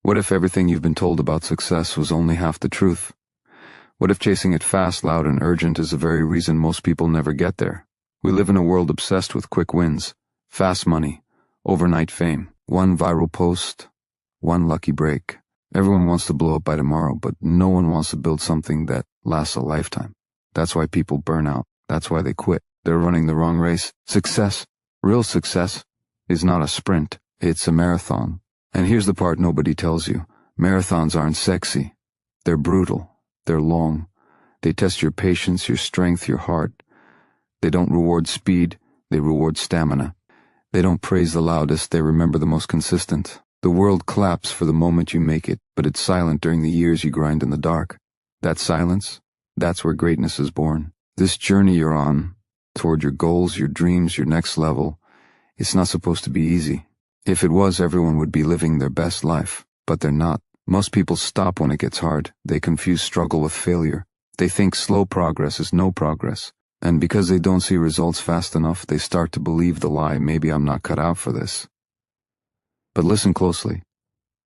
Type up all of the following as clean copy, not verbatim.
What if everything you've been told about success was only half the truth? What if chasing it fast, loud, and urgent is the very reason most people never get there? We live in a world obsessed with quick wins, fast money, overnight fame, one viral post, one lucky break. Everyone wants to blow up by tomorrow, but no one wants to build something that lasts a lifetime. That's why people burn out. That's why they quit. They're running the wrong race. Success, real success, is not a sprint. It's a marathon. And here's the part nobody tells you. Marathons aren't sexy. They're brutal. They're long. They test your patience, your strength, your heart. They don't reward speed. They reward stamina. They don't praise the loudest. They remember the most consistent. The world claps for the moment you make it, but it's silent during the years you grind in the dark. That silence, that's where greatness is born. This journey you're on, toward your goals, your dreams, your next level, it's not supposed to be easy. If it was, everyone would be living their best life, but they're not. Most people stop when it gets hard. They confuse struggle with failure. They think slow progress is no progress. And because they don't see results fast enough, they start to believe the lie, maybe I'm not cut out for this. But listen closely.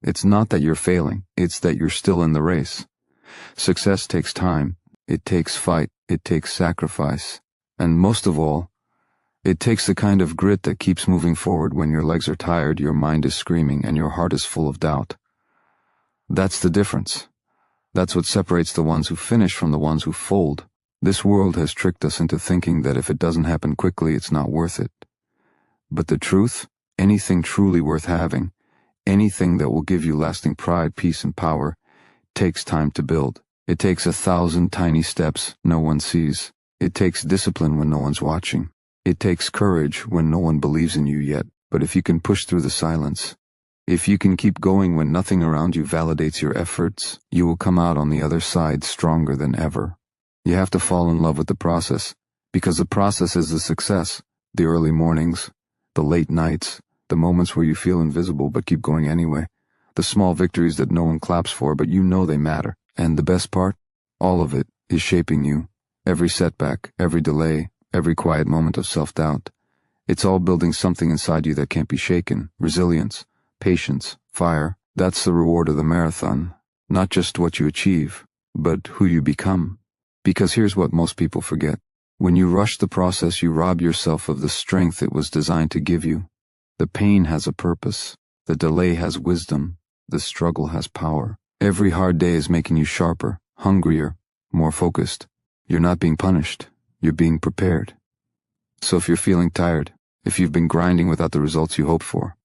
It's not that you're failing, it's that you're still in the race. Success takes time. It takes fight. It takes sacrifice. And most of all, it takes the kind of grit that keeps moving forward when your legs are tired, your mind is screaming, and your heart is full of doubt. That's the difference. That's what separates the ones who finish from the ones who fold. This world has tricked us into thinking that if it doesn't happen quickly, it's not worth it. But the truth, anything truly worth having, anything that will give you lasting pride, peace, and power, takes time to build. It takes 1,000 tiny steps no one sees. It takes discipline when no one's watching. It takes courage when no one believes in you yet. But if you can push through the silence, if you can keep going when nothing around you validates your efforts, you will come out on the other side stronger than ever. You have to fall in love with the process, because the process is the success. The early mornings, the late nights, the moments where you feel invisible but keep going anyway. The small victories that no one claps for, but you know they matter. And the best part? All of it is shaping you. Every setback, every delay, every quiet moment of self-doubt. It's all building something inside you that can't be shaken. Resilience, patience, fire. That's the reward of the marathon. Not just what you achieve, but who you become. Because here's what most people forget. When you rush the process, you rob yourself of the strength it was designed to give you. The pain has a purpose. The delay has wisdom. The struggle has power. Every hard day is making you sharper, hungrier, more focused. You're not being punished. You're being prepared. So if you're feeling tired, if you've been grinding without the results you hoped for,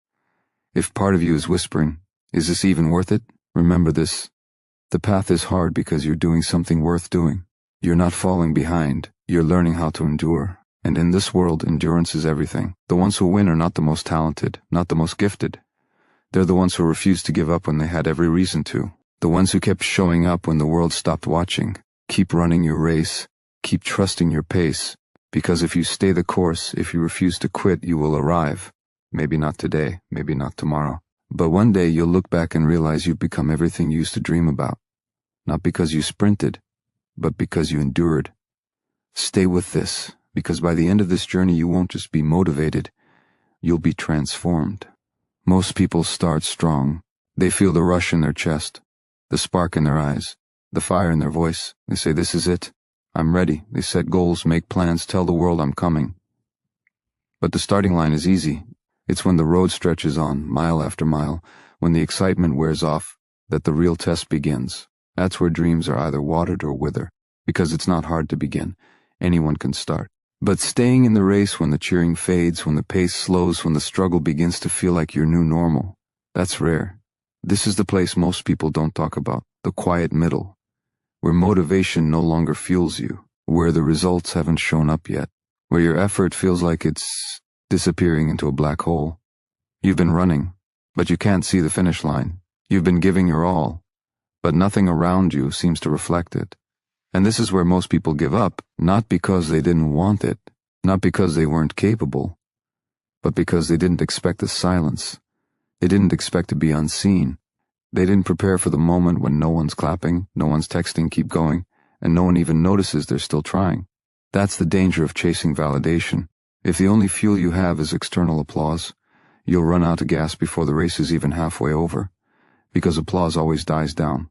if part of you is whispering, is this even worth it? Remember this. The path is hard because you're doing something worth doing. You're not falling behind. You're learning how to endure. And in this world, endurance is everything. The ones who win are not the most talented, not the most gifted. They're the ones who refused to give up when they had every reason to. The ones who kept showing up when the world stopped watching. Keep running your race. Keep trusting your pace. Because if you stay the course, if you refuse to quit, you will arrive. Maybe not today, maybe not tomorrow. But one day you'll look back and realize you've become everything you used to dream about. Not because you sprinted, but because you endured. Stay with this, because by the end of this journey you won't just be motivated, you'll be transformed. Most people start strong. They feel the rush in their chest, the spark in their eyes, the fire in their voice. They say, this is it. I'm ready. They set goals, make plans, tell the world I'm coming. But the starting line is easy. It's when the road stretches on, mile after mile, when the excitement wears off, that the real test begins. That's where dreams are either watered or wither, because it's not hard to begin. Anyone can start. But staying in the race when the cheering fades, when the pace slows, when the struggle begins to feel like your new normal, that's rare. This is the place most people don't talk about, the quiet middle, where motivation no longer fuels you, where the results haven't shown up yet, where your effort feels like it's disappearing into a black hole. You've been running, but you can't see the finish line. You've been giving your all, but nothing around you seems to reflect it. And this is where most people give up, not because they didn't want it, not because they weren't capable, but because they didn't expect the silence. They didn't expect to be unseen. They didn't prepare for the moment when no one's clapping, no one's texting, keep going, and no one even notices they're still trying. That's the danger of chasing validation. If the only fuel you have is external applause, you'll run out of gas before the race is even halfway over. Because applause always dies down.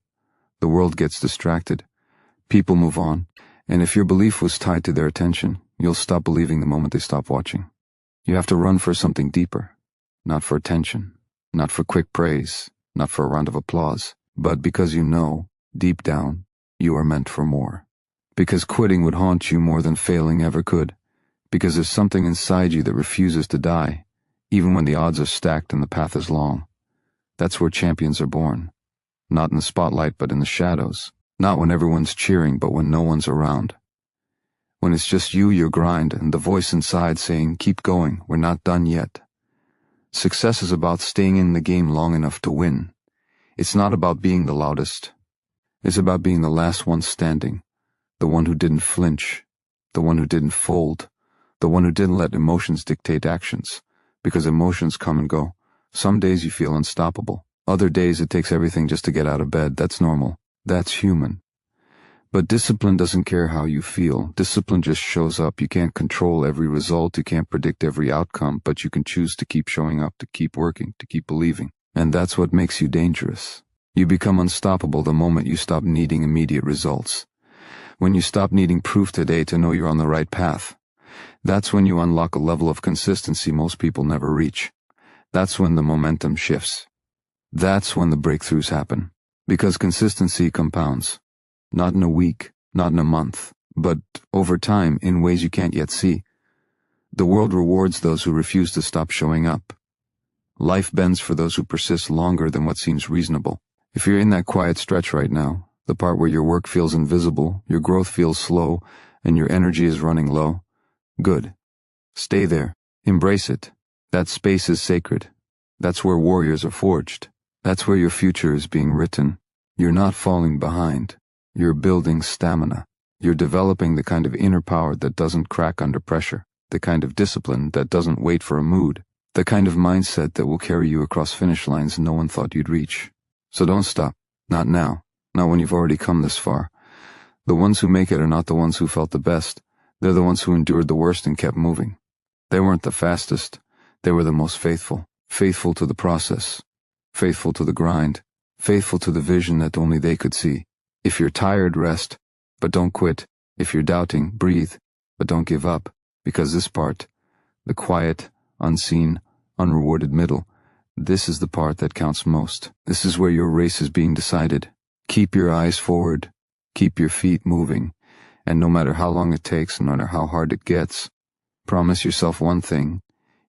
The world gets distracted. People move on. And if your belief was tied to their attention, you'll stop believing the moment they stop watching. You have to run for something deeper. Not for attention. Not for quick praise. Not for a round of applause. But because you know, deep down, you are meant for more. Because quitting would haunt you more than failing ever could. Because there's something inside you that refuses to die, even when the odds are stacked and the path is long. That's where champions are born. Not in the spotlight, but in the shadows. Not when everyone's cheering, but when no one's around. When it's just you, your grind, and the voice inside saying, keep going, we're not done yet. Success is about staying in the game long enough to win. It's not about being the loudest. It's about being the last one standing. The one who didn't flinch. The one who didn't fold. The one who didn't let emotions dictate actions. Because emotions come and go. Some days you feel unstoppable. Other days it takes everything just to get out of bed. That's normal. That's human. But discipline doesn't care how you feel. Discipline just shows up. You can't control every result. You can't predict every outcome, but you can choose to keep showing up, to keep working, to keep believing. And that's what makes you dangerous. You become unstoppable the moment you stop needing immediate results. When you stop needing proof today to know you're on the right path. That's when you unlock a level of consistency most people never reach. That's when the momentum shifts. That's when the breakthroughs happen. Because consistency compounds. Not in a week, not in a month, but over time in ways you can't yet see. The world rewards those who refuse to stop showing up. Life bends for those who persist longer than what seems reasonable. If you're in that quiet stretch right now, the part where your work feels invisible, your growth feels slow, and your energy is running low, good. Stay there. Embrace it. That space is sacred. That's where warriors are forged. That's where your future is being written. You're not falling behind. You're building stamina. You're developing the kind of inner power that doesn't crack under pressure, the kind of discipline that doesn't wait for a mood, the kind of mindset that will carry you across finish lines no one thought you'd reach. So don't stop. Not now. Not when you've already come this far. The ones who make it are not the ones who felt the best. They're the ones who endured the worst and kept moving. They weren't the fastest. They were the most faithful. Faithful to the process. Faithful to the grind. Faithful to the vision that only they could see. If you're tired, rest, but don't quit. If you're doubting, breathe, but don't give up. Because this part, the quiet, unseen, unrewarded middle, this is the part that counts most. This is where your race is being decided. Keep your eyes forward. Keep your feet moving. And no matter how long it takes, no matter how hard it gets, promise yourself one thing.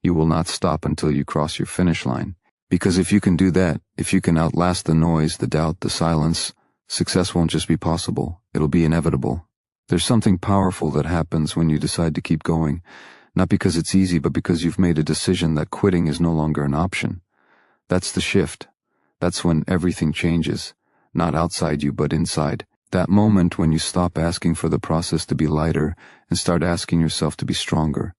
You will not stop until you cross your finish line. Because if you can do that, if you can outlast the noise, the doubt, the silence, success won't just be possible, it'll be inevitable. There's something powerful that happens when you decide to keep going, not because it's easy, but because you've made a decision that quitting is no longer an option. That's the shift. That's when everything changes, not outside you, but inside. That moment when you stop asking for the process to be lighter and start asking yourself to be stronger.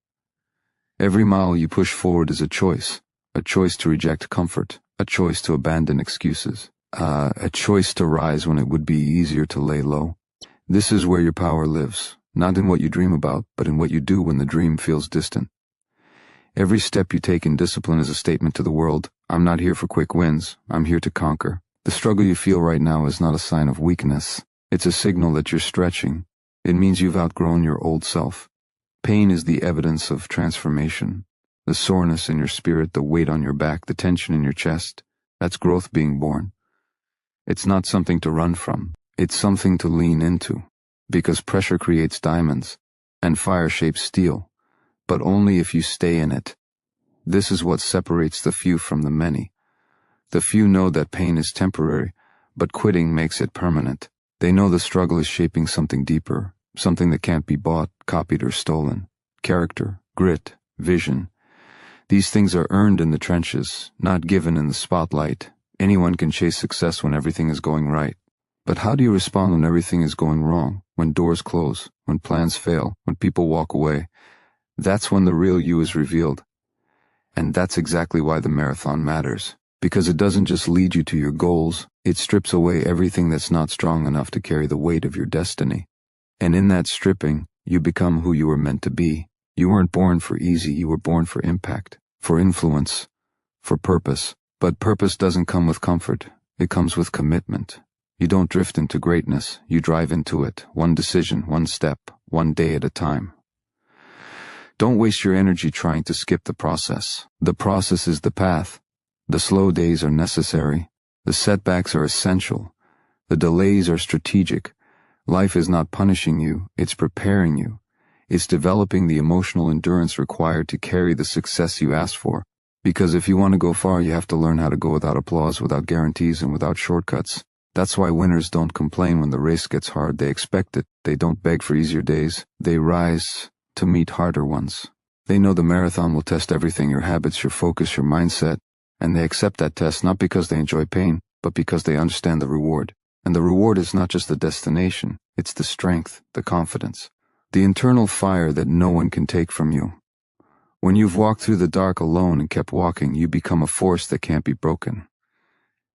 Every mile you push forward is a choice to reject comfort, a choice to abandon excuses, a choice to rise when it would be easier to lay low. This is where your power lives, not in what you dream about, but in what you do when the dream feels distant. Every step you take in discipline is a statement to the world, I'm not here for quick wins, I'm here to conquer. The struggle you feel right now is not a sign of weakness. It's a signal that you're stretching. It means you've outgrown your old self. Pain is the evidence of transformation. The soreness in your spirit, the weight on your back, the tension in your chest, that's growth being born. It's not something to run from. It's something to lean into. Because pressure creates diamonds, and fire shapes steel. But only if you stay in it. This is what separates the few from the many. The few know that pain is temporary, but quitting makes it permanent. They know the struggle is shaping something deeper, something that can't be bought, copied, or stolen. Character, grit, vision. These things are earned in the trenches, not given in the spotlight. Anyone can chase success when everything is going right. But how do you respond when everything is going wrong, when doors close, when plans fail, when people walk away? That's when the real you is revealed. And that's exactly why the marathon matters. Because it doesn't just lead you to your goals, it strips away everything that's not strong enough to carry the weight of your destiny. And in that stripping, you become who you were meant to be. You weren't born for easy, you were born for impact, for influence, for purpose. But purpose doesn't come with comfort. It comes with commitment. You don't drift into greatness, you drive into it, one decision, one step, one day at a time. Don't waste your energy trying to skip the process. The process is the path. The slow days are necessary. The setbacks are essential. The delays are strategic. Life is not punishing you, it's preparing you. It's developing the emotional endurance required to carry the success you asked for. Because if you want to go far, you have to learn how to go without applause, without guarantees, and without shortcuts. That's why winners don't complain when the race gets hard. They expect it. They don't beg for easier days. They rise to meet harder ones. They know the marathon will test everything, your habits, your focus, your mindset, and they accept that test not because they enjoy pain, but because they understand the reward. And the reward is not just the destination, it's the strength, the confidence, the internal fire that no one can take from you. When you've walked through the dark alone and kept walking, you become a force that can't be broken.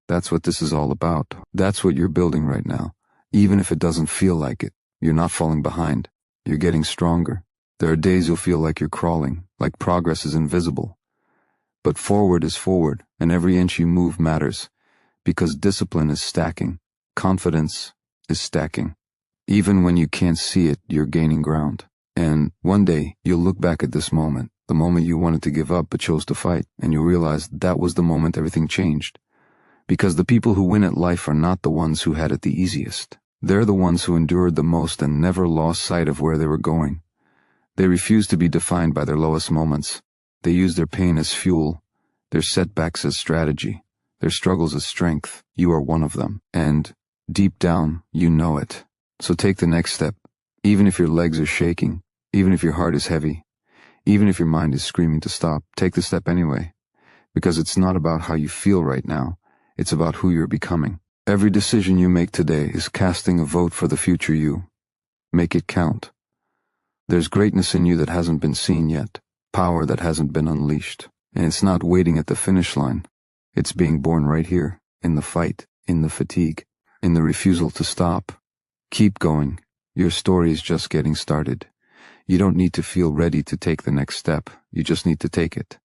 That's what this is all about. That's what you're building right now. Even if it doesn't feel like it, you're not falling behind. You're getting stronger. There are days you'll feel like you're crawling, like progress is invisible. But forward is forward, and every inch you move matters, because discipline is stacking, confidence is stacking. Even when you can't see it, you're gaining ground. And one day, you'll look back at this moment, the moment you wanted to give up but chose to fight, and you'll realize that was the moment everything changed. Because the people who win at life are not the ones who had it the easiest. They're the ones who endured the most and never lost sight of where they were going. They refused to be defined by their lowest moments. They used their pain as fuel, their setbacks as strategy, their struggles as strength. You are one of them, and deep down, you know it. So take the next step, even if your legs are shaking, even if your heart is heavy, even if your mind is screaming to stop. Take the step anyway, because it's not about how you feel right now, it's about who you're becoming. Every decision you make today is casting a vote for the future you. Make it count. There's greatness in you that hasn't been seen yet, power that hasn't been unleashed, and it's not waiting at the finish line. It's being born right here, in the fight, in the fatigue, in the refusal to stop. Keep going. Your story is just getting started. You don't need to feel ready to take the next step. You just need to take it.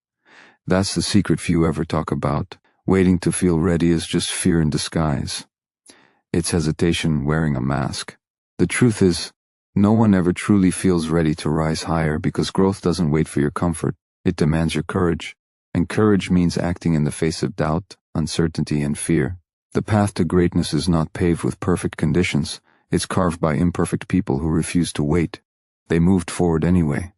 That's the secret few ever talk about. Waiting to feel ready is just fear in disguise. It's hesitation wearing a mask. The truth is, no one ever truly feels ready to rise higher because growth doesn't wait for your comfort. It demands your courage. And courage means acting in the face of doubt, uncertainty, and fear. The path to greatness is not paved with perfect conditions. It's carved by imperfect people who refused to wait. They moved forward anyway,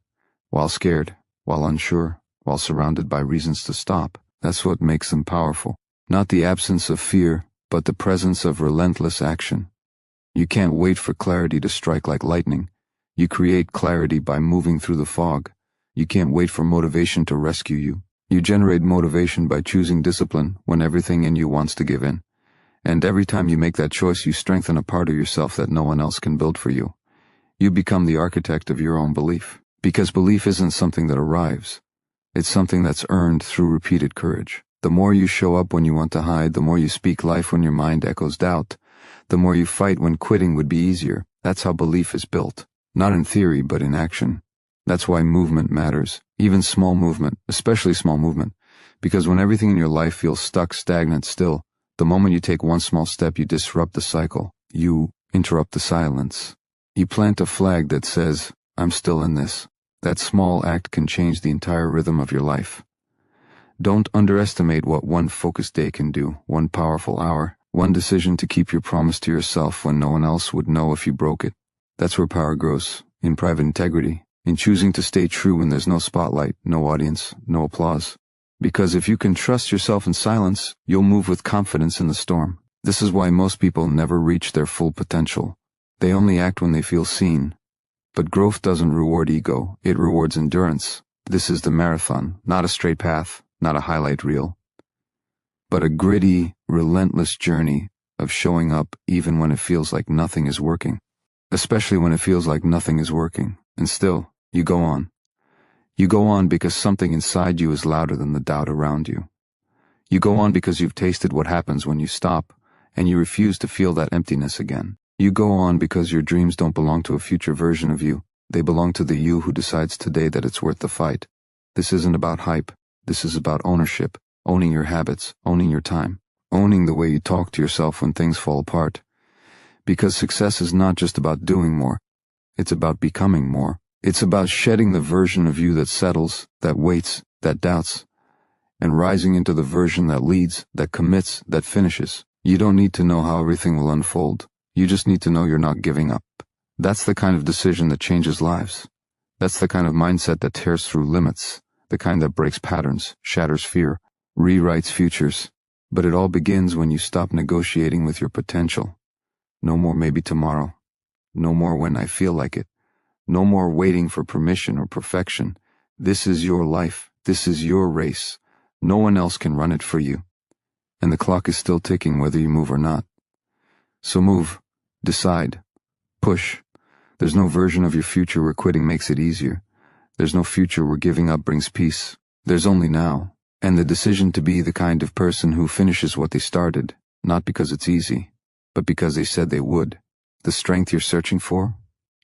while scared, while unsure, while surrounded by reasons to stop. That's what makes them powerful. Not the absence of fear, but the presence of relentless action. You can't wait for clarity to strike like lightning. You create clarity by moving through the fog. You can't wait for motivation to rescue you. You generate motivation by choosing discipline when everything in you wants to give in. And every time you make that choice, you strengthen a part of yourself that no one else can build for you. You become the architect of your own belief. Because belief isn't something that arrives. It's something that's earned through repeated courage. The more you show up when you want to hide, the more you speak life when your mind echoes doubt, the more you fight when quitting would be easier. That's how belief is built. Not in theory, but in action. That's why movement matters. Even small movement, especially small movement. Because when everything in your life feels stuck, stagnant, still, the moment you take one small step, you disrupt the cycle. You interrupt the silence. You plant a flag that says, I'm still in this. That small act can change the entire rhythm of your life. Don't underestimate what one focused day can do, one powerful hour, one decision to keep your promise to yourself when no one else would know if you broke it. That's where power grows, in private integrity, in choosing to stay true when there's no spotlight, no audience, no applause. Because if you can trust yourself in silence, you'll move with confidence in the storm. This is why most people never reach their full potential. They only act when they feel seen. But growth doesn't reward ego, it rewards endurance. This is the marathon, not a straight path, not a highlight reel, but a gritty, relentless journey of showing up even when it feels like nothing is working. Especially when it feels like nothing is working. And still, you go on. You go on because something inside you is louder than the doubt around you. You go on because you've tasted what happens when you stop, and you refuse to feel that emptiness again. You go on because your dreams don't belong to a future version of you. They belong to the you who decides today that it's worth the fight. This isn't about hype. This is about ownership, owning your habits, owning your time, owning the way you talk to yourself when things fall apart. Because success is not just about doing more, it's about becoming more. It's about shedding the version of you that settles, that waits, that doubts, and rising into the version that leads, that commits, that finishes. You don't need to know how everything will unfold. You just need to know you're not giving up. That's the kind of decision that changes lives. That's the kind of mindset that tears through limits, the kind that breaks patterns, shatters fear, rewrites futures. But it all begins when you stop negotiating with your potential. No more maybe tomorrow. No more when I feel like it. No more waiting for permission or perfection. This is your life. This is your race. No one else can run it for you. And the clock is still ticking whether you move or not. So move. Decide. Push. There's no version of your future where quitting makes it easier. There's no future where giving up brings peace. There's only now. And the decision to be the kind of person who finishes what they started, not because it's easy, but because they said they would. The strength you're searching for?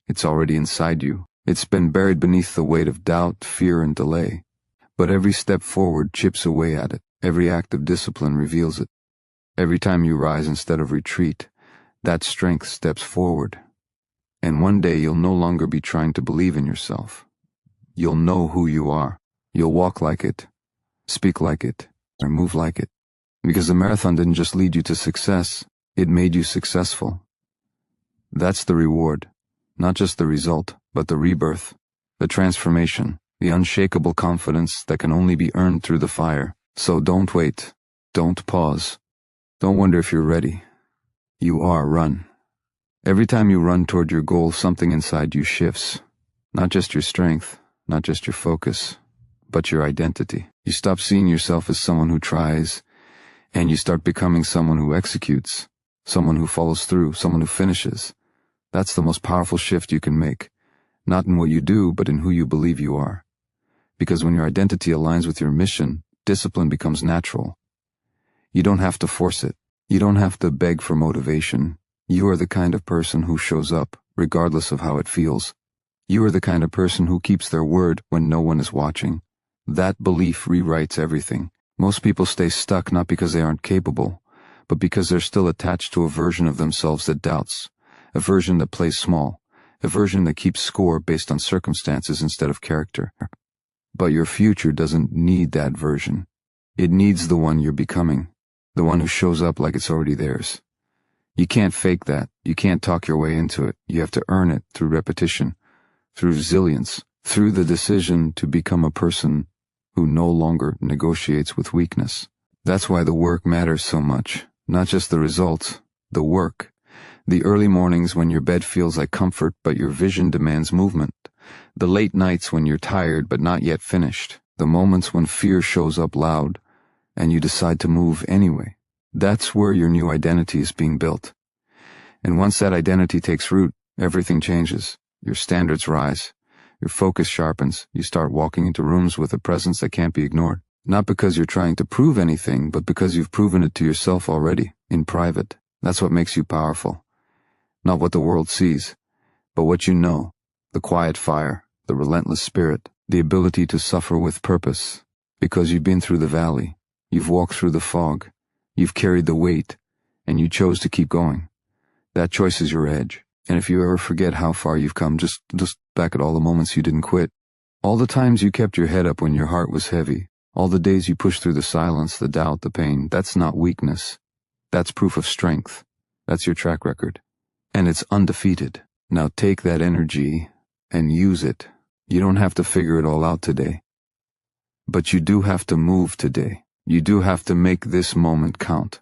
It's already inside you. It's been buried beneath the weight of doubt, fear, and delay. But every step forward chips away at it. Every act of discipline reveals it. Every time you rise instead of retreat, that strength steps forward. And one day you'll no longer be trying to believe in yourself. You'll know who you are. You'll walk like it, speak like it, or move like it. Because the marathon didn't just lead you to success, it made you successful. That's the reward. Not just the result, but the rebirth, the transformation, the unshakable confidence that can only be earned through the fire. So don't wait. Don't pause. Don't wonder if you're ready. You are. Run. Every time you run toward your goal, something inside you shifts. Not just your strength, not just your focus, but your identity. You stop seeing yourself as someone who tries, and you start becoming someone who executes, someone who follows through, someone who finishes. That's the most powerful shift you can make, not in what you do, but in who you believe you are. Because when your identity aligns with your mission, discipline becomes natural. You don't have to force it. You don't have to beg for motivation. You are the kind of person who shows up, regardless of how it feels. You are the kind of person who keeps their word when no one is watching. That belief rewrites everything. Most people stay stuck not because they aren't capable, but because they're still attached to a version of themselves that doubts. A version that plays small, a version that keeps score based on circumstances instead of character. But your future doesn't need that version. It needs the one you're becoming, the one who shows up like it's already theirs. You can't fake that. You can't talk your way into it. You have to earn it through repetition, through resilience, through the decision to become a person who no longer negotiates with weakness. That's why the work matters so much. Not just the results, the work. The early mornings when your bed feels like comfort but your vision demands movement. The late nights when you're tired but not yet finished. The moments when fear shows up loud and you decide to move anyway. That's where your new identity is being built. And once that identity takes root, everything changes. Your standards rise. Your focus sharpens. You start walking into rooms with a presence that can't be ignored. Not because you're trying to prove anything, but because you've proven it to yourself already, in private. That's what makes you powerful. Not what the world sees, but what you know. The quiet fire, the relentless spirit, the ability to suffer with purpose. Because you've been through the valley. You've walked through the fog. You've carried the weight, and you chose to keep going. That choice is your edge. And if you ever forget how far you've come, just back at all the moments you didn't quit. All the times you kept your head up when your heart was heavy. All the days you pushed through the silence, the doubt, the pain. That's not weakness. That's proof of strength. That's your track record. And it's undefeated. Now take that energy and use it. You don't have to figure it all out today. But you do have to move today. You do have to make this moment count.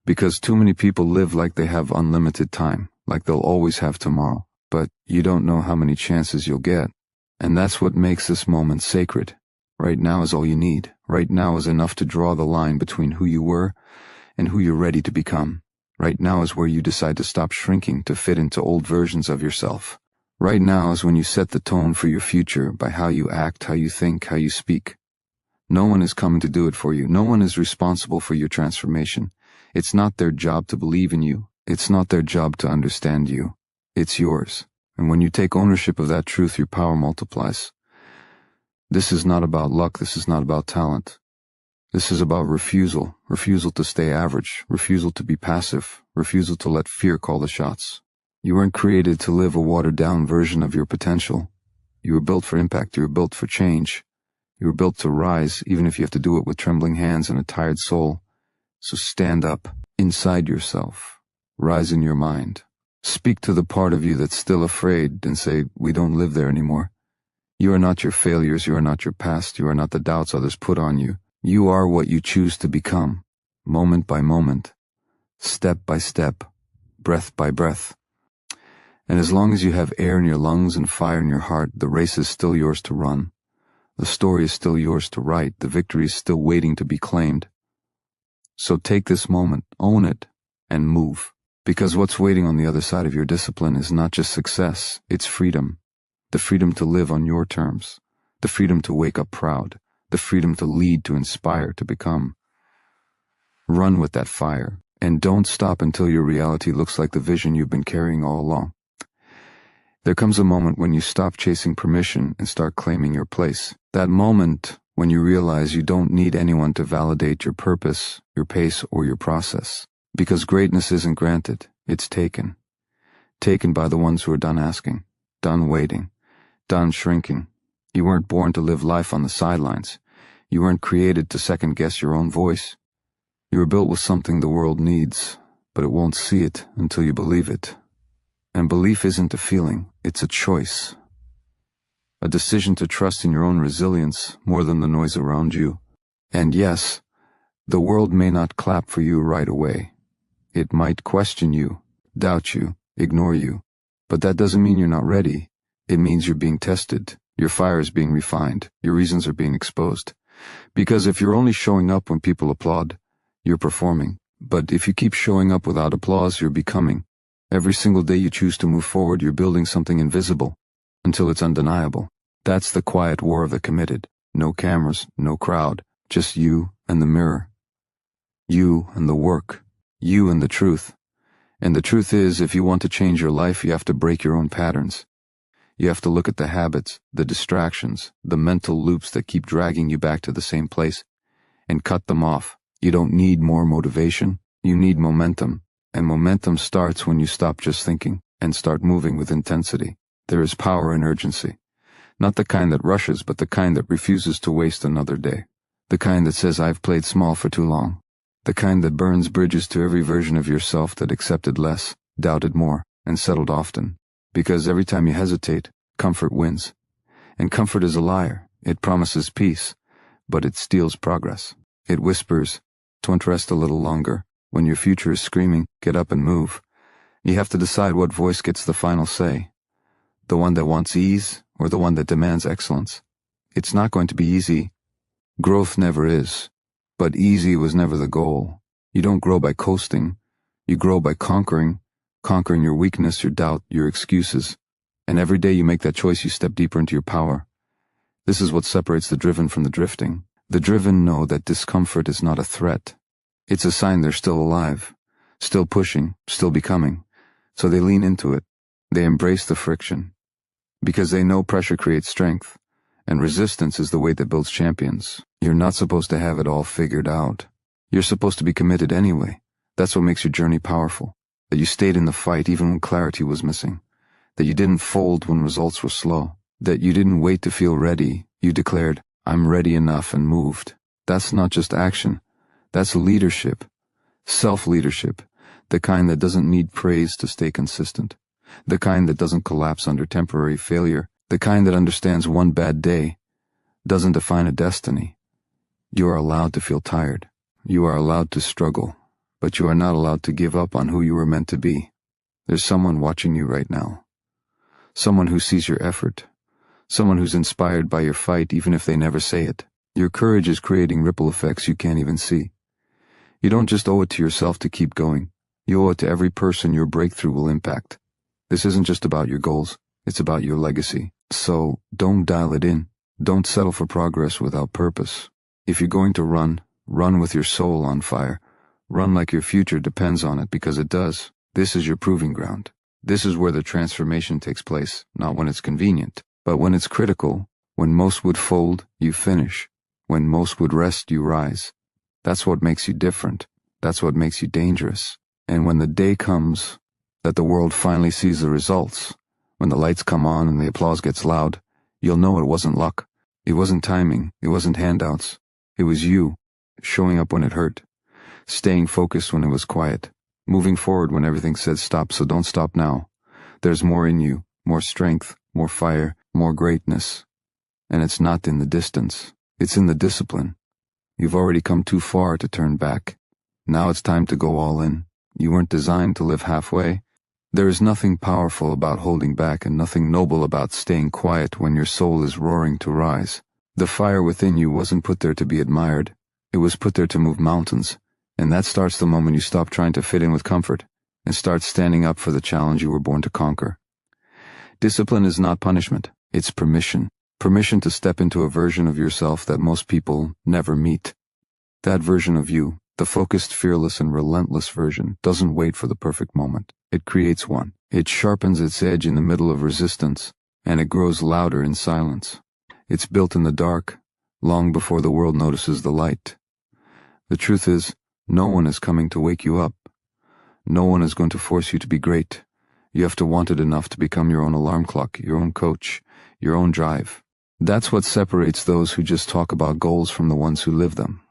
Because too many people live like they have unlimited time, like they'll always have tomorrow. But you don't know how many chances you'll get. And that's what makes this moment sacred. Right now is all you need. Right now is enough to draw the line between who you were and who you're ready to become. Right now is where you decide to stop shrinking to fit into old versions of yourself. Right now is when you set the tone for your future by how you act, how you think, how you speak. No one is coming to do it for you. No one is responsible for your transformation. It's not their job to believe in you. It's not their job to understand you. It's yours. And when you take ownership of that truth, your power multiplies. This is not about luck. This is not about talent. This is about refusal to stay average, refusal to be passive, refusal to let fear call the shots. You weren't created to live a watered-down version of your potential. You were built for impact, you were built for change. You were built to rise, even if you have to do it with trembling hands and a tired soul. So stand up, inside yourself. Rise in your mind. Speak to the part of you that's still afraid and say, we don't live there anymore. You are not your failures, you are not your past, you are not the doubts others put on you. You are what you choose to become, moment by moment, step by step, breath by breath. And as long as you have air in your lungs and fire in your heart, the race is still yours to run. The story is still yours to write. The victory is still waiting to be claimed. So take this moment, own it, and move. Because what's waiting on the other side of your discipline is not just success, it's freedom. The freedom to live on your terms. The freedom to wake up proud. The freedom to lead, to inspire, to become. Run with that fire, and don't stop until your reality looks like the vision you've been carrying all along. There comes a moment when you stop chasing permission and start claiming your place. That moment when you realize you don't need anyone to validate your purpose, your pace, or your process. Because greatness isn't granted, it's taken. Taken by the ones who are done asking, done waiting, done shrinking. You weren't born to live life on the sidelines. You weren't created to second-guess your own voice. You were built with something the world needs, but it won't see it until you believe it. And belief isn't a feeling, it's a choice. A decision to trust in your own resilience more than the noise around you. And yes, the world may not clap for you right away. It might question you, doubt you, ignore you. But that doesn't mean you're not ready. It means you're being tested. Your fire is being refined. Your reasons are being exposed. Because if you're only showing up when people applaud, you're performing. But if you keep showing up without applause, you're becoming. Every single day you choose to move forward, you're building something invisible, until it's undeniable. That's the quiet war of the committed. No cameras, no crowd, just you and the mirror. You and the work. You and the truth. And the truth is, if you want to change your life, you have to break your own patterns. You have to look at the habits, the distractions, the mental loops that keep dragging you back to the same place, and cut them off. You don't need more motivation. You need momentum. And momentum starts when you stop just thinking and start moving with intensity. There is power in urgency. Not the kind that rushes, but the kind that refuses to waste another day. The kind that says, I've played small for too long. The kind that burns bridges to every version of yourself that accepted less, doubted more, and settled often. Because every time you hesitate, comfort wins. And comfort is a liar. It promises peace, but it steals progress. It whispers, don't rest a little longer. When your future is screaming, get up and move. You have to decide what voice gets the final say. The one that wants ease, or the one that demands excellence. It's not going to be easy. Growth never is. But easy was never the goal. You don't grow by coasting. You grow by conquering your weakness, your doubt, your excuses. And every day you make that choice, you step deeper into your power. This is what separates the driven from the drifting. The driven know that discomfort is not a threat. It's a sign they're still alive, still pushing, still becoming. So they lean into it. They embrace the friction. Because they know pressure creates strength, and resistance is the way that builds champions. You're not supposed to have it all figured out. You're supposed to be committed anyway. That's what makes your journey powerful. That you stayed in the fight even when clarity was missing. That you didn't fold when results were slow. That you didn't wait to feel ready. You declared, I'm ready enough, and moved. That's not just action. That's leadership. Self-leadership. The kind that doesn't need praise to stay consistent. The kind that doesn't collapse under temporary failure. The kind that understands one bad day doesn't define a destiny. You are allowed to feel tired. You are allowed to struggle. But you are not allowed to give up on who you were meant to be. There's someone watching you right now. Someone who sees your effort. Someone who's inspired by your fight even if they never say it. Your courage is creating ripple effects you can't even see. You don't just owe it to yourself to keep going. You owe it to every person your breakthrough will impact. This isn't just about your goals. It's about your legacy. So don't dial it in. Don't settle for progress without purpose. If you're going to run, run with your soul on fire. Run like your future depends on it, because it does. This is your proving ground. This is where the transformation takes place, not when it's convenient, but when it's critical. When most would fold, you finish. When most would rest, you rise. That's what makes you different. That's what makes you dangerous. And when the day comes that the world finally sees the results, when the lights come on and the applause gets loud, you'll know it wasn't luck. It wasn't timing. It wasn't handouts. It was you, showing up when it hurt, staying focused when it was quiet, moving forward when everything said stop, so don't stop now. There's more in you, more strength, more fire, more greatness. And it's not in the distance. It's in the discipline. You've already come too far to turn back. Now it's time to go all in. You weren't designed to live halfway. There is nothing powerful about holding back and nothing noble about staying quiet when your soul is roaring to rise. The fire within you wasn't put there to be admired. It was put there to move mountains. And that starts the moment you stop trying to fit in with comfort and start standing up for the challenge you were born to conquer. Discipline is not punishment. It's permission. Permission to step into a version of yourself that most people never meet. That version of you, the focused, fearless, and relentless version, doesn't wait for the perfect moment. It creates one. It sharpens its edge in the middle of resistance, and it grows louder in silence. It's built in the dark, long before the world notices the light. The truth is, no one is coming to wake you up. No one is going to force you to be great. You have to want it enough to become your own alarm clock, your own coach, your own drive. That's what separates those who just talk about goals from the ones who live them.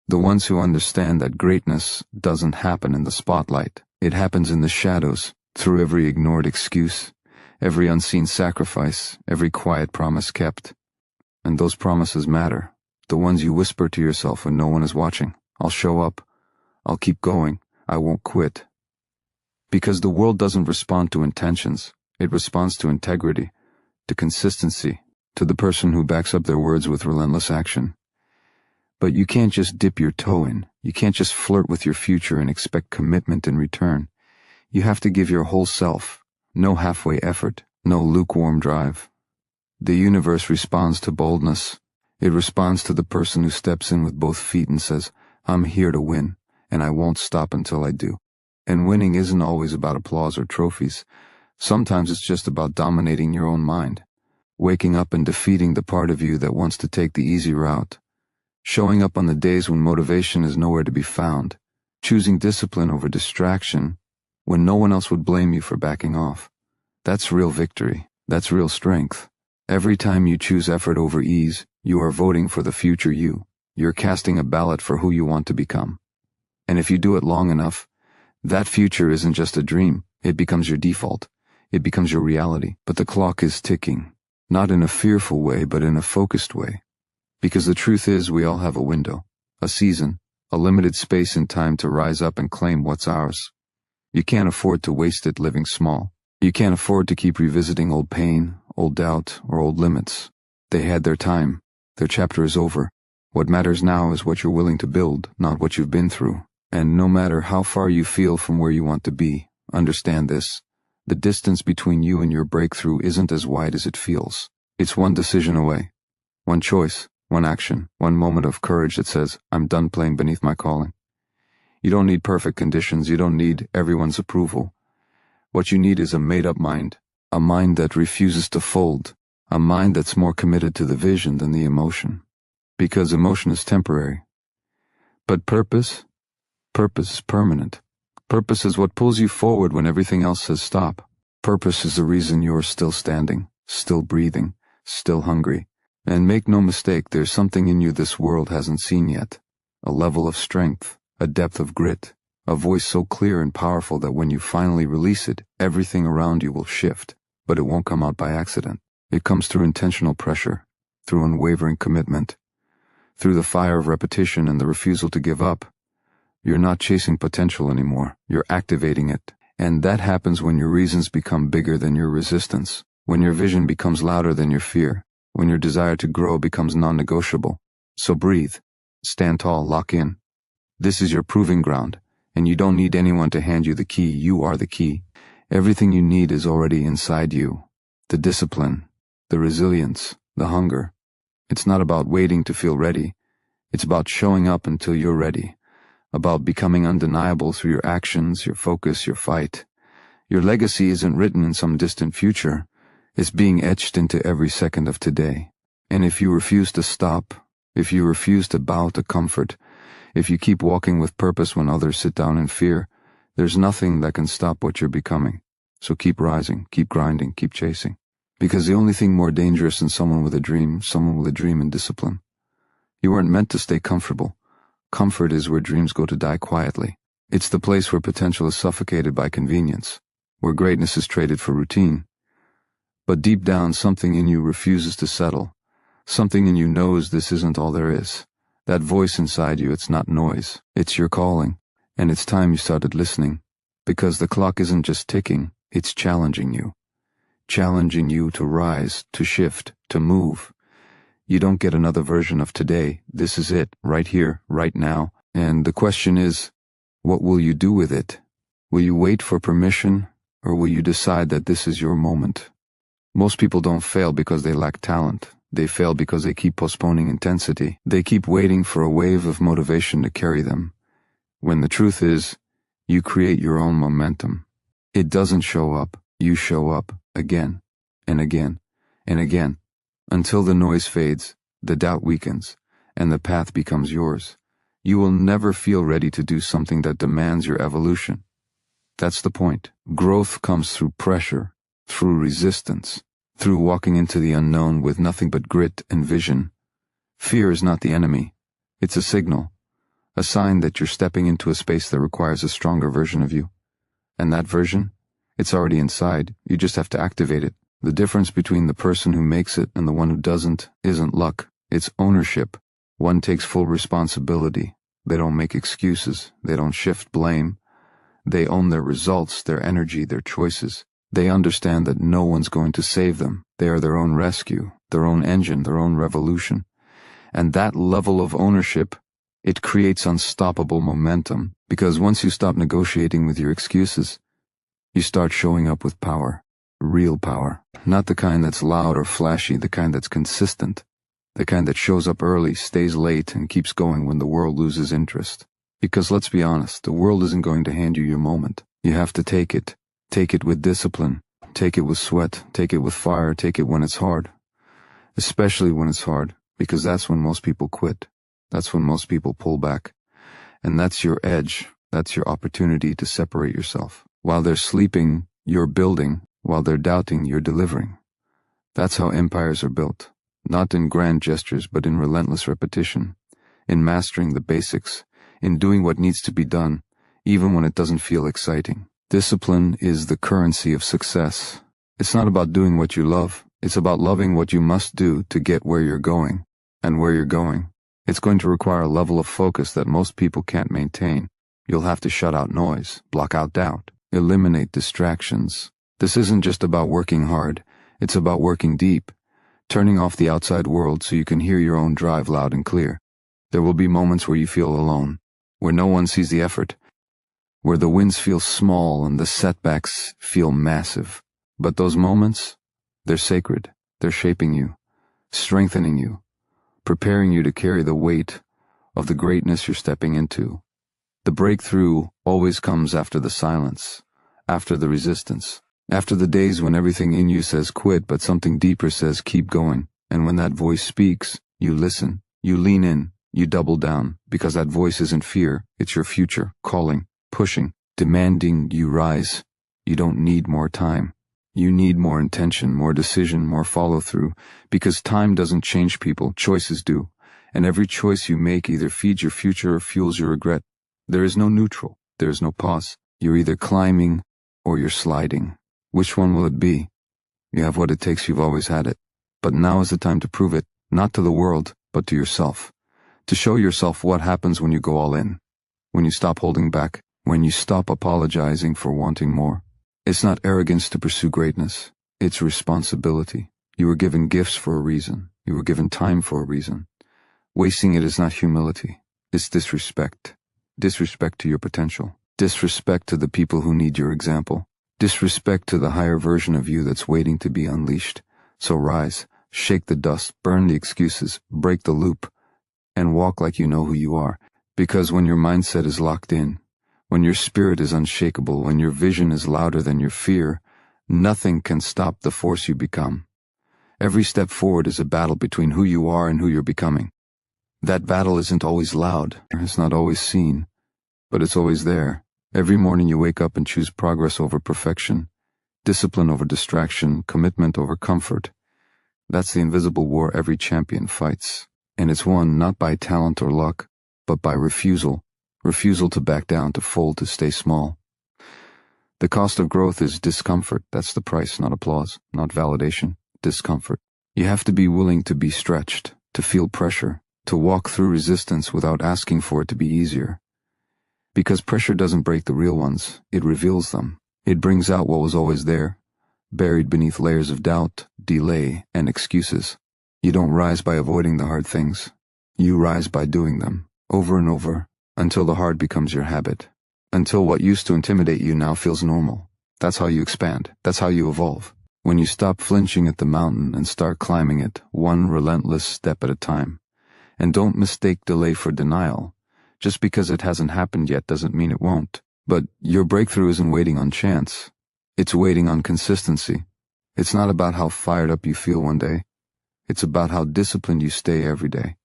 The ones who understand that greatness doesn't happen in the spotlight. It happens in the shadows, through every ignored excuse, every unseen sacrifice, every quiet promise kept. And those promises matter. The ones you whisper to yourself when no one is watching. I'll show up. I'll keep going. I won't quit. Because the world doesn't respond to intentions. It responds to integrity, to consistency, to the person who backs up their words with relentless action. But you can't just dip your toe in. You can't just flirt with your future and expect commitment in return. You have to give your whole self. No halfway effort, no lukewarm drive. The universe responds to boldness. It responds to the person who steps in with both feet and says, I'm here to win, and I won't stop until I do. And winning isn't always about applause or trophies. Sometimes it's just about dominating your own mind. Waking up and defeating the part of you that wants to take the easy route. Showing up on the days when motivation is nowhere to be found. Choosing discipline over distraction when no one else would blame you for backing off. That's real victory. That's real strength. Every time you choose effort over ease, you are voting for the future you. You're casting a ballot for who you want to become. And if you do it long enough, that future isn't just a dream. It becomes your default. It becomes your reality. But the clock is ticking. Not in a fearful way, but in a focused way. Because the truth is, we all have a window, a season, a limited space in time to rise up and claim what's ours. You can't afford to waste it living small. You can't afford to keep revisiting old pain, old doubt, or old limits. They had their time. Their chapter is over. What matters now is what you're willing to build, not what you've been through. And no matter how far you feel from where you want to be, understand this. The distance between you and your breakthrough isn't as wide as it feels. It's one decision away. One choice, one action, one moment of courage that says, I'm done playing beneath my calling. You don't need perfect conditions. You don't need everyone's approval. What you need is a made-up mind. A mind that refuses to fold. A mind that's more committed to the vision than the emotion. Because emotion is temporary. But purpose is permanent. Purpose is what pulls you forward when everything else says stop. Purpose is the reason you're still standing, still breathing, still hungry. And make no mistake, there's something in you this world hasn't seen yet. A level of strength, a depth of grit, a voice so clear and powerful that when you finally release it, everything around you will shift. But it won't come out by accident. It comes through intentional pressure, through unwavering commitment, through the fire of repetition and the refusal to give up. You're not chasing potential anymore. You're activating it. And that happens when your reasons become bigger than your resistance, when your vision becomes louder than your fear, when your desire to grow becomes non-negotiable. So breathe, stand tall, lock in. This is your proving ground, and you don't need anyone to hand you the key. You are the key. Everything you need is already inside you. The discipline, the resilience, the hunger. It's not about waiting to feel ready. It's about showing up until you're ready. About becoming undeniable through your actions, your focus, your fight. Your legacy isn't written in some distant future. It's being etched into every second of today. And if you refuse to stop, if you refuse to bow to comfort, If you keep walking with purpose when others sit down in fear, there's nothing that can stop what you're becoming. So keep rising, keep grinding, keep chasing. Because the only thing more dangerous than someone with a dream and discipline. You weren't meant to stay comfortable. Comfort is where dreams go to die quietly. It's the place where potential is suffocated by convenience, where greatness is traded for routine. But deep down, something in you refuses to settle. Something in you knows this isn't all there is. That voice inside you, it's not noise. It's your calling. And it's time you started listening. Because the clock isn't just ticking, it's challenging you. Challenging you to rise, to shift, to move. You don't get another version of today. This is it, right here, right now. And the question is, what will you do with it? Will you wait for permission, or will you decide that this is your moment? Most people don't fail because they lack talent. They fail because they keep postponing intensity. They keep waiting for a wave of motivation to carry them. When the truth is, you create your own momentum. It doesn't show up. You show up again and again and again until the noise fades, the doubt weakens, and the path becomes yours. You will never feel ready to do something that demands your evolution. That's the point. Growth comes through pressure, through resistance, through walking into the unknown with nothing but grit and vision. Fear is not the enemy. It's a signal, a sign that you're stepping into a space that requires a stronger version of you. And that version? It's already inside. You just have to activate it. The difference between the person who makes it and the one who doesn't isn't luck. It's ownership. One takes full responsibility. They don't make excuses. They don't shift blame. They own their results, their energy, their choices. They understand that no one's going to save them. They are their own rescue, their own engine, their own revolution. And that level of ownership, it creates unstoppable momentum, because once you stop negotiating with your excuses, you start showing up with power, real power, not the kind that's loud or flashy, the kind that's consistent, the kind that shows up early, stays late, and keeps going when the world loses interest. Because let's be honest, the world isn't going to hand you your moment. You have to take it. Take it with discipline. Take it with sweat. Take it with fire. Take it when it's hard. Especially when it's hard, because that's when most people quit. That's when most people pull back. And that's your edge. That's your opportunity to separate yourself. While they're sleeping, you're building. While they're doubting, you're delivering. That's how empires are built. Not in grand gestures, but in relentless repetition. In mastering the basics. In doing what needs to be done, even when it doesn't feel exciting. Discipline is the currency of success. It's not about doing what you love. It's about loving what you must do to get where you're going. And where you're going, it's going to require a level of focus that most people can't maintain. You'll have to shut out noise, block out doubt, eliminate distractions. This isn't just about working hard. It's about working deep, turning off the outside world so you can hear your own drive loud and clear. There will be moments where you feel alone, where no one sees the effort, where the wins feel small and the setbacks feel massive. But those moments, they're sacred. They're shaping you, strengthening you, preparing you to carry the weight of the greatness you're stepping into. The breakthrough always comes after the silence, after the resistance, after the days when everything in you says quit, but something deeper says keep going. And when that voice speaks, you listen, you lean in, you double down, because that voice isn't fear, it's your future, calling, pushing, demanding you rise. You don't need more time. You need more intention, more decision, more follow-through, because time doesn't change people, choices do. And every choice you make either feeds your future or fuels your regret. There is no neutral. There is no pause. You're either climbing or you're sliding. Which one will it be? You have what it takes, you've always had it. But now is the time to prove it, not to the world, but to yourself. To show yourself what happens when you go all in. When you stop holding back. When you stop apologizing for wanting more. It's not arrogance to pursue greatness. It's responsibility. You were given gifts for a reason. You were given time for a reason. Wasting it is not humility. It's disrespect. Disrespect to your potential. Disrespect to the people who need your example. Disrespect to the higher version of you that's waiting to be unleashed. So rise, shake the dust, burn the excuses, break the loop, and walk like you know who you are. Because when your mindset is locked in, when your spirit is unshakable, when your vision is louder than your fear, nothing can stop the force you become. Every step forward is a battle between who you are and who you're becoming. That battle isn't always loud, it's not always seen, but it's always there. Every morning you wake up and choose progress over perfection, discipline over distraction, commitment over comfort. That's the invisible war every champion fights. And it's won not by talent or luck, but by refusal. Refusal to back down, to fold, to stay small. The cost of growth is discomfort. That's the price, not applause, not validation. Discomfort. You have to be willing to be stretched, to feel pressure, to walk through resistance without asking for it to be easier. Because pressure doesn't break the real ones, it reveals them. It brings out what was always there, buried beneath layers of doubt, delay, and excuses. You don't rise by avoiding the hard things. You rise by doing them, over and over, until the hard becomes your habit. Until what used to intimidate you now feels normal. That's how you expand. That's how you evolve. When you stop flinching at the mountain and start climbing it, one relentless step at a time. And don't mistake delay for denial. Just because it hasn't happened yet doesn't mean it won't. But your breakthrough isn't waiting on chance. It's waiting on consistency. It's not about how fired up you feel one day. It's about how disciplined you stay every day.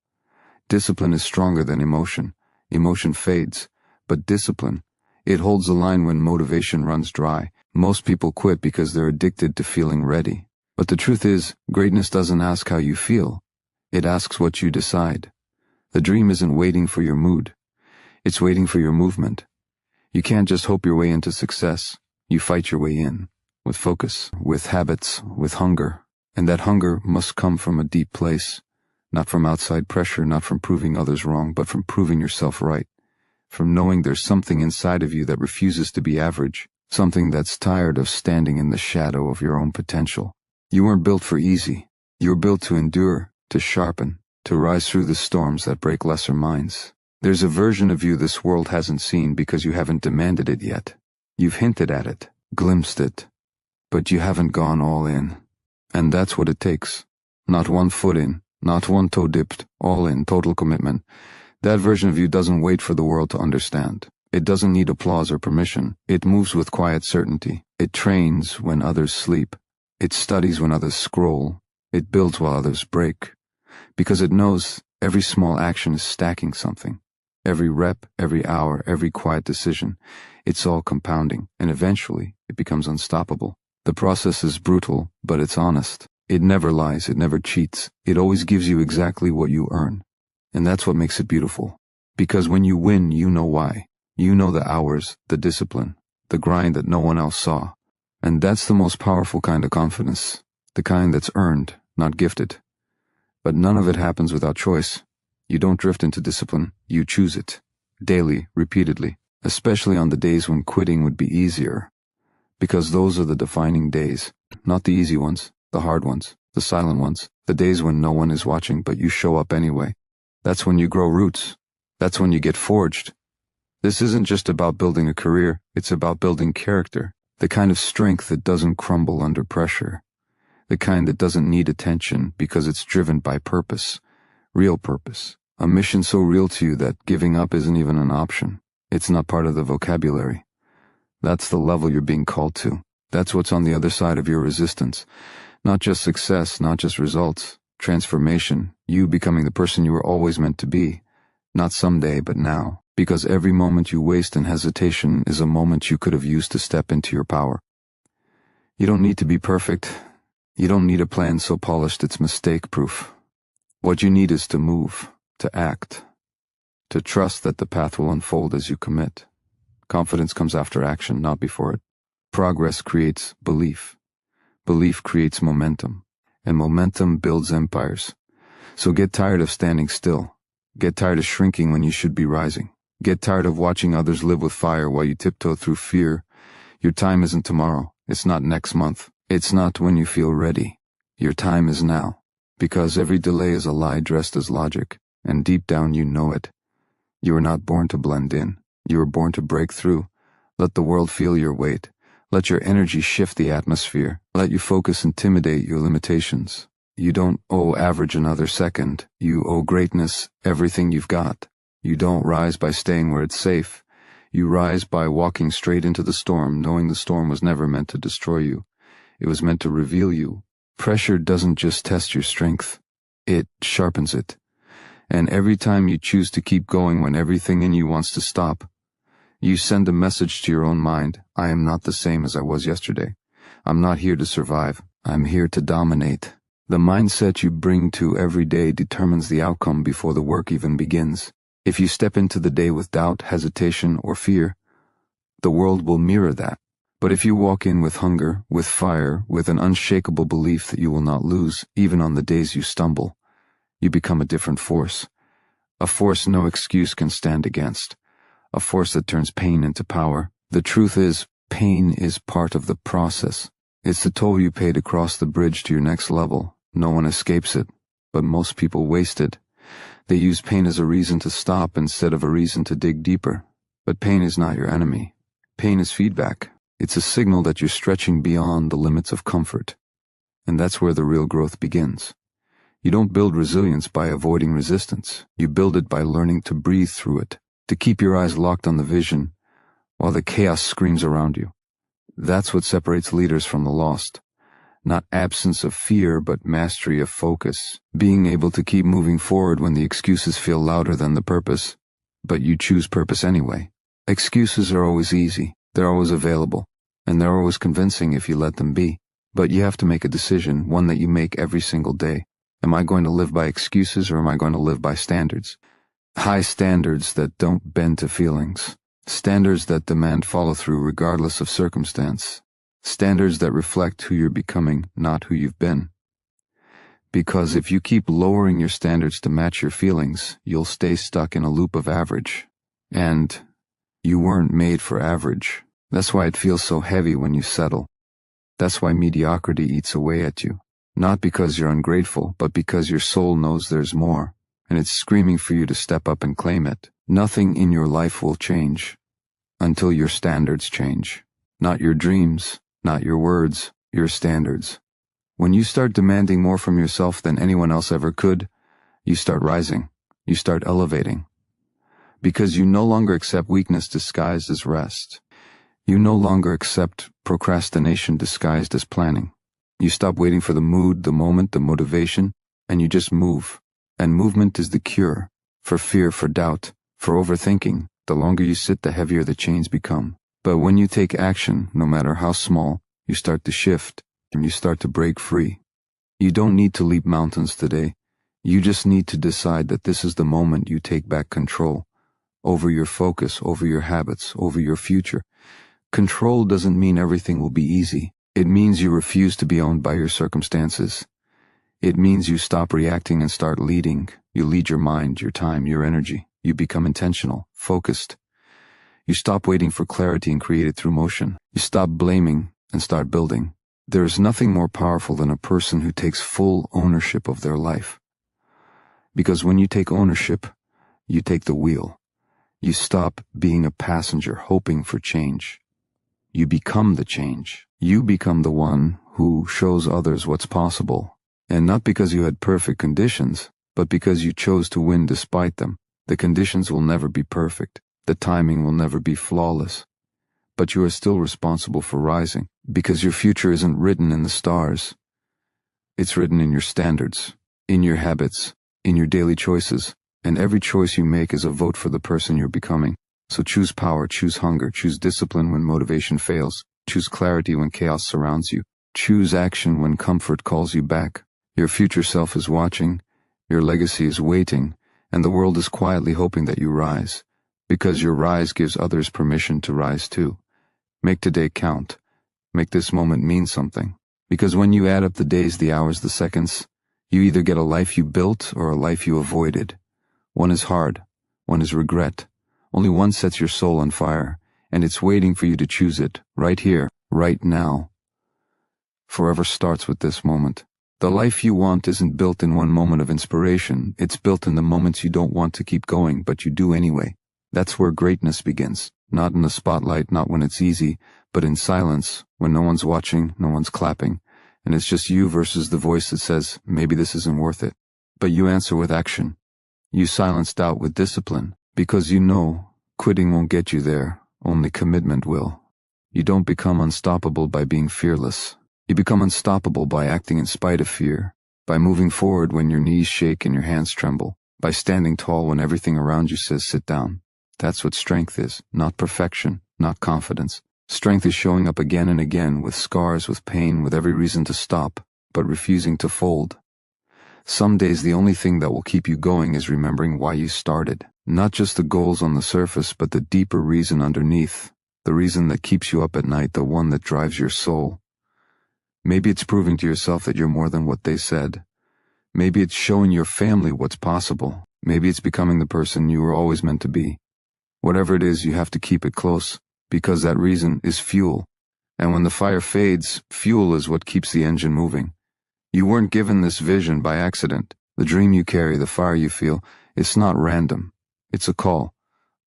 Discipline is stronger than emotion. Emotion fades. But discipline, it holds the line when motivation runs dry. Most people quit because they're addicted to feeling ready. But the truth is, greatness doesn't ask how you feel. It asks what you decide. The dream isn't waiting for your mood. It's waiting for your movement. You can't just hope your way into success. You fight your way in. With focus, with habits, with hunger. And that hunger must come from a deep place. Not from outside pressure, not from proving others wrong, but from proving yourself right. From knowing there's something inside of you that refuses to be average. Something that's tired of standing in the shadow of your own potential. You weren't built for easy. You were built to endure, to sharpen, to rise through the storms that break lesser minds. There's a version of you this world hasn't seen because you haven't demanded it yet. You've hinted at it, glimpsed it, but you haven't gone all in. And that's what it takes. Not one foot in, not one toe dipped, all in, total commitment. That version of you doesn't wait for the world to understand. It doesn't need applause or permission. It moves with quiet certainty. It trains when others sleep. It studies when others scroll. It builds while others break. Because it knows every small action is stacking something. Every rep, every hour, every quiet decision. It's all compounding, and eventually it becomes unstoppable. The process is brutal, but it's honest. It never lies, it never cheats. It always gives you exactly what you earn. And that's what makes it beautiful. Because when you win, you know why. You know the hours, the discipline, the grind that no one else saw. And that's the most powerful kind of confidence. The kind that's earned, not gifted. But none of it happens without choice. You don't drift into discipline, you choose it. Daily, repeatedly. Especially on the days when quitting would be easier. Because those are the defining days. Not the easy ones, the hard ones, the silent ones. The days when no one is watching but you show up anyway. That's when you grow roots. That's when you get forged. This isn't just about building a career, it's about building character. The kind of strength that doesn't crumble under pressure. The kind that doesn't need attention because it's driven by purpose. Real purpose. A mission so real to you that giving up isn't even an option. It's not part of the vocabulary. That's the level you're being called to. That's what's on the other side of your resistance. Not just success, not just results. Transformation. You becoming the person you were always meant to be. Not someday, but now. Because every moment you waste in hesitation is a moment you could have used to step into your power. You don't need to be perfect. You don't need a plan so polished it's mistake-proof. What you need is to move, to act, to trust that the path will unfold as you commit. Confidence comes after action, not before it. Progress creates belief. Belief creates momentum. And momentum builds empires. So get tired of standing still. Get tired of shrinking when you should be rising. Get tired of watching others live with fire while you tiptoe through fear. Your time isn't tomorrow. It's not next month. It's not when you feel ready. Your time is now. Because every delay is a lie dressed as logic. And deep down you know it. You were not born to blend in. You were born to break through. Let the world feel your weight. Let your energy shift the atmosphere. Let your focus intimidate your limitations. You don't owe average another second. You owe greatness everything you've got. You don't rise by staying where it's safe. You rise by walking straight into the storm, knowing the storm was never meant to destroy you. It was meant to reveal you. Pressure doesn't just test your strength. It sharpens it. And every time you choose to keep going when everything in you wants to stop, you send a message to your own mind: I am not the same as I was yesterday. I'm not here to survive. I'm here to dominate. The mindset you bring to every day determines the outcome before the work even begins. If you step into the day with doubt, hesitation, or fear, the world will mirror that. But if you walk in with hunger, with fire, with an unshakable belief that you will not lose, even on the days you stumble, you become a different force. A force no excuse can stand against. A force that turns pain into power. The truth is, pain is part of the process. It's the toll you pay to cross the bridge to your next level. No one escapes it, but most people waste it. They use pain as a reason to stop instead of a reason to dig deeper. But pain is not your enemy. Pain is feedback. It's a signal that you're stretching beyond the limits of comfort. And that's where the real growth begins. You don't build resilience by avoiding resistance. You build it by learning to breathe through it, to keep your eyes locked on the vision while the chaos screams around you. That's what separates leaders from the lost. Not absence of fear, but mastery of focus. Being able to keep moving forward when the excuses feel louder than the purpose. But you choose purpose anyway. Excuses are always easy. They're always available. And they're always convincing if you let them be. But you have to make a decision, one that you make every single day. Am I going to live by excuses, or am I going to live by standards? High standards that don't bend to feelings. Standards that demand follow-through regardless of circumstance. Standards that reflect who you're becoming, not who you've been. Because if you keep lowering your standards to match your feelings, you'll stay stuck in a loop of average. And you weren't made for average. That's why it feels so heavy when you settle. That's why mediocrity eats away at you. Not because you're ungrateful, but because your soul knows there's more, and it's screaming for you to step up and claim it. Nothing in your life will change until your standards change. Not your dreams, not your words, your standards. When you start demanding more from yourself than anyone else ever could, you start rising, you start elevating. Because you no longer accept weakness disguised as rest. You no longer accept procrastination disguised as planning. You stop waiting for the mood, the moment, the motivation, and you just move. And movement is the cure for fear, for doubt, for overthinking. The longer you sit, the heavier the chains become. But when you take action, no matter how small, you start to shift, and you start to break free. You don't need to leap mountains today. You just need to decide that this is the moment you take back control over your focus, over your habits, over your future. Control doesn't mean everything will be easy. It means you refuse to be owned by your circumstances. It means you stop reacting and start leading. You lead your mind, your time, your energy. You become intentional, focused. You stop waiting for clarity and create it through motion. You stop blaming and start building. There is nothing more powerful than a person who takes full ownership of their life. Because when you take ownership, you take the wheel. You stop being a passenger hoping for change. You become the change. You become the one who shows others what's possible. And not because you had perfect conditions, but because you chose to win despite them. The conditions will never be perfect. The timing will never be flawless. But you are still responsible for rising, because your future isn't written in the stars. It's written in your standards, in your habits, in your daily choices, and every choice you make is a vote for the person you're becoming. So choose power, choose hunger, choose discipline when motivation fails, choose clarity when chaos surrounds you, choose action when comfort calls you back. Your future self is watching, your legacy is waiting, and the world is quietly hoping that you rise, because your rise gives others permission to rise too. Make today count. Make this moment mean something. Because when you add up the days, the hours, the seconds, you either get a life you built or a life you avoided. One is hard, one is regret. Only one sets your soul on fire, and it's waiting for you to choose it, right here, right now. Forever starts with this moment. The life you want isn't built in one moment of inspiration. It's built in the moments you don't want to keep going, but you do anyway. That's where greatness begins. Not in the spotlight, not when it's easy, but in silence, when no one's watching, no one's clapping, and it's just you versus the voice that says, maybe this isn't worth it. But you answer with action. You silence doubt with discipline, because you know quitting won't get you there, only commitment will. You don't become unstoppable by being fearless. You become unstoppable by acting in spite of fear, by moving forward when your knees shake and your hands tremble, by standing tall when everything around you says sit down. That's what strength is, not perfection, not confidence. Strength is showing up again and again, with scars, with pain, with every reason to stop, but refusing to fold. Some days the only thing that will keep you going is remembering why you started. Not just the goals on the surface, but the deeper reason underneath. The reason that keeps you up at night, the one that drives your soul. Maybe it's proving to yourself that you're more than what they said. Maybe it's showing your family what's possible. Maybe it's becoming the person you were always meant to be. Whatever it is, you have to keep it close, because that reason is fuel. And when the fire fades, fuel is what keeps the engine moving. You weren't given this vision by accident. The dream you carry, the fire you feel, it's not random. It's a call,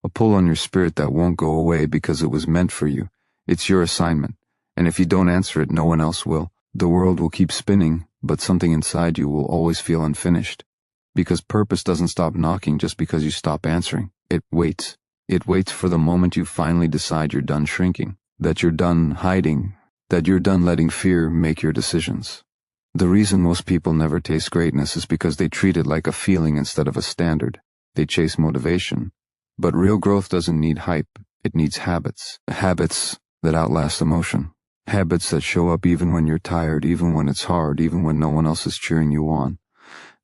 a pull on your spirit that won't go away because it was meant for you. It's your assignment, and if you don't answer it, no one else will. The world will keep spinning, but something inside you will always feel unfinished. Because purpose doesn't stop knocking just because you stop answering. It waits. It waits for the moment you finally decide you're done shrinking, that you're done hiding, that you're done letting fear make your decisions. The reason most people never taste greatness is because they treat it like a feeling instead of a standard. They chase motivation. But real growth doesn't need hype. It needs habits. Habits that outlast emotion. Habits that show up even when you're tired, even when it's hard, even when no one else is cheering you on.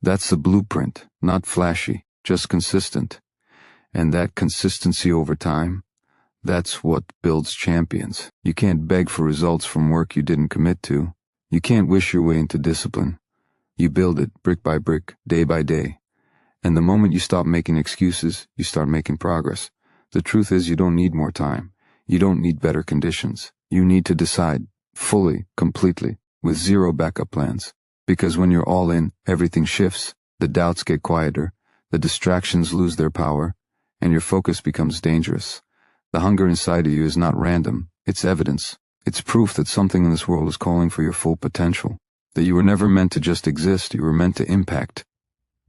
That's the blueprint, not flashy, just consistent. And that consistency over time, that's what builds champions. You can't beg for results from work you didn't commit to. You can't wish your way into discipline. You build it brick by brick, day by day. And the moment you stop making excuses, you start making progress. The truth is, you don't need more time. You don't need better conditions. You need to decide, fully, completely, with zero backup plans. Because when you're all in, everything shifts, the doubts get quieter, the distractions lose their power, and your focus becomes dangerous. The hunger inside of you is not random, it's evidence. It's proof that something in this world is calling for your full potential. That you were never meant to just exist, you were meant to impact.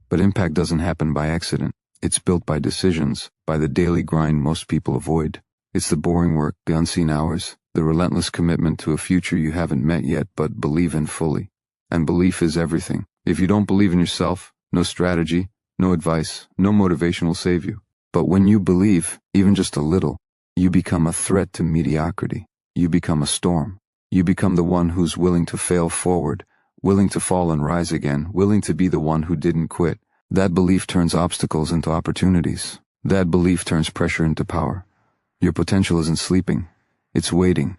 But impact doesn't happen by accident. It's built by decisions, by the daily grind most people avoid. It's the boring work, the unseen hours, the relentless commitment to a future you haven't met yet but believe in fully. And belief is everything. If you don't believe in yourself, no strategy, no advice, no motivation will save you. But when you believe, even just a little, you become a threat to mediocrity. You become a storm. You become the one who's willing to fail forward, willing to fall and rise again, willing to be the one who didn't quit. That belief turns obstacles into opportunities. That belief turns pressure into power. Your potential isn't sleeping. It's waiting.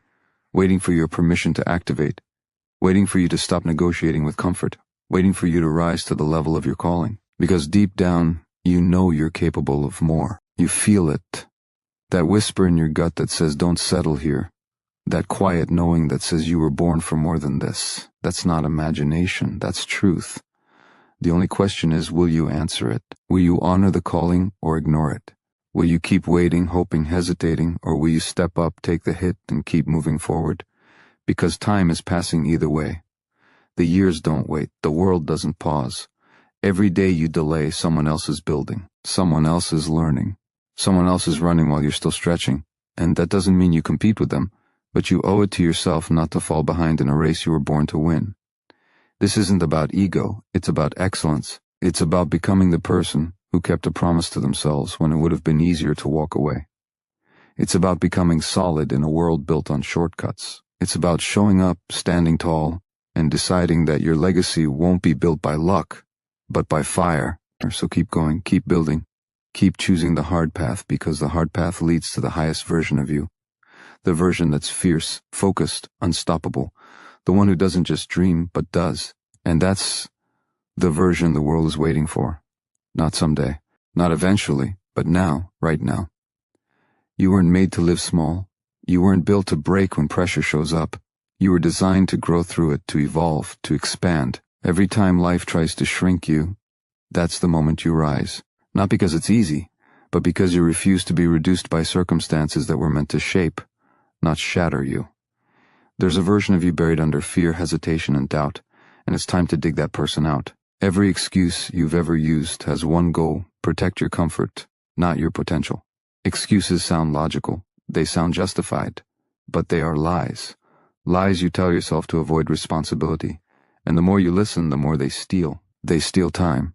Waiting for your permission to activate. Waiting for you to stop negotiating with comfort. Waiting for you to rise to the level of your calling. Because deep down, you know you're capable of more. You feel it. That whisper in your gut that says don't settle here. That quiet knowing that says you were born for more than this. That's not imagination, that's truth. The only question is, will you answer it? Will you honor the calling or ignore it? Will you keep waiting, hoping, hesitating, or will you step up, take the hit, and keep moving forward? Because time is passing either way. The years don't wait, the world doesn't pause. Every day you delay, someone else is building, someone else is learning, someone else is running while you're still stretching. And that doesn't mean you compete with them, but you owe it to yourself not to fall behind in a race you were born to win. This isn't about ego, it's about excellence. It's about becoming the person who kept a promise to themselves when it would have been easier to walk away. It's about becoming solid in a world built on shortcuts. It's about showing up, standing tall, and deciding that your legacy won't be built by luck, but by fire. So keep going, keep building, keep choosing the hard path, because the hard path leads to the highest version of you. The version that's fierce, focused, unstoppable. The one who doesn't just dream, but does. And that's the version the world is waiting for. Not someday, not eventually, but now, right now. You weren't made to live small. You weren't built to break when pressure shows up. You were designed to grow through it, to evolve, to expand. Every time life tries to shrink you, that's the moment you rise. Not because it's easy, but because you refuse to be reduced by circumstances that were meant to shape, not shatter you. There's a version of you buried under fear, hesitation, and doubt, and it's time to dig that person out. Every excuse you've ever used has one goal: protect your comfort, not your potential. Excuses sound logical, they sound justified, but they are lies. Lies you tell yourself to avoid responsibility, and the more you listen, the more they steal. They steal time.